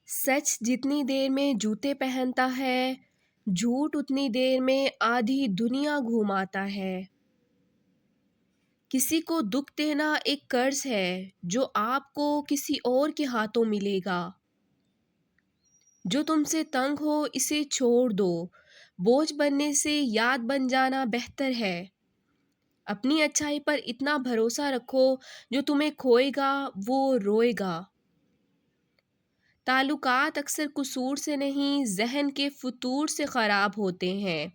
सच जितनी देर में जूते पहनता है, झूठ उतनी देर में आधी दुनिया घुमाता है। किसी को दुख देना एक कर्ज है जो आपको किसी और के हाथों मिलेगा। जो तुमसे तंग हो इसे छोड़ दो, बोझ बनने से याद बन जाना बेहतर है। अपनी अच्छाई पर इतना भरोसा रखो, जो तुम्हें खोएगा वो रोएगा। ताल्लुकात अक्सर कसूर से नहीं, ज़हन के फतूर से ख़राब होते हैं।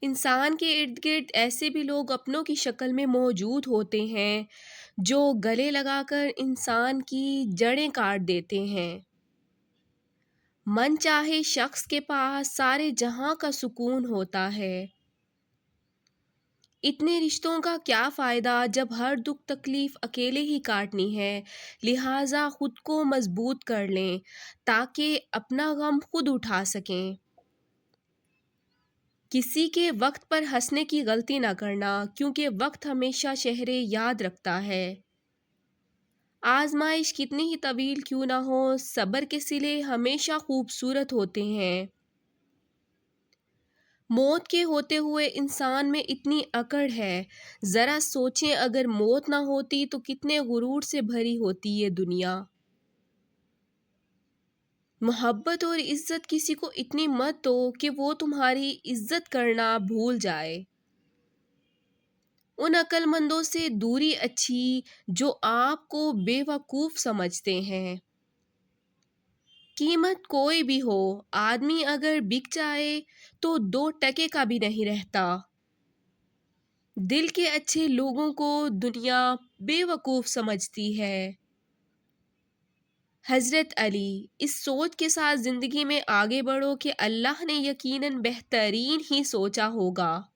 इंसान के इर्द गिर्द ऐसे भी लोग अपनों की शक्ल में मौजूद होते हैं, जो गले लगाकर इंसान की जड़ें काट देते हैं। मन चाहे शख्स के पास सारे जहां का सुकून होता है। इतने रिश्तों का क्या फ़ायदा जब हर दुख तकलीफ़ अकेले ही काटनी है। लिहाजा खुद को मजबूत कर लें ताकि अपना गम खुद उठा सकें। किसी के वक्त पर हंसने की गलती ना करना, क्योंकि वक्त हमेशा चेहरे याद रखता है। आजमाइश कितनी ही तवील क्यों ना हो, सब्र के सिले हमेशा खूबसूरत होते हैं। मौत के होते हुए इंसान में इतनी अकड़ है, ज़रा सोचें अगर मौत ना होती तो कितने गुरूर से भरी होती ये दुनिया। मोहब्बत और इज्जत किसी को इतनी मत दो कि वो तुम्हारी इज्जत करना भूल जाए। उन अक्लमंदों से दूरी अच्छी जो आपको बेवकूफ़ समझते हैं। कीमत कोई भी हो, आदमी अगर बिक जाए तो 2 टके का भी नहीं रहता। दिल के अच्छे लोगों को दुनिया बेवकूफ़ समझती है। हज़रत अली, इस सोच के साथ ज़िंदगी में आगे बढ़ो कि अल्लाह ने यकीनन बेहतरीन ही सोचा होगा।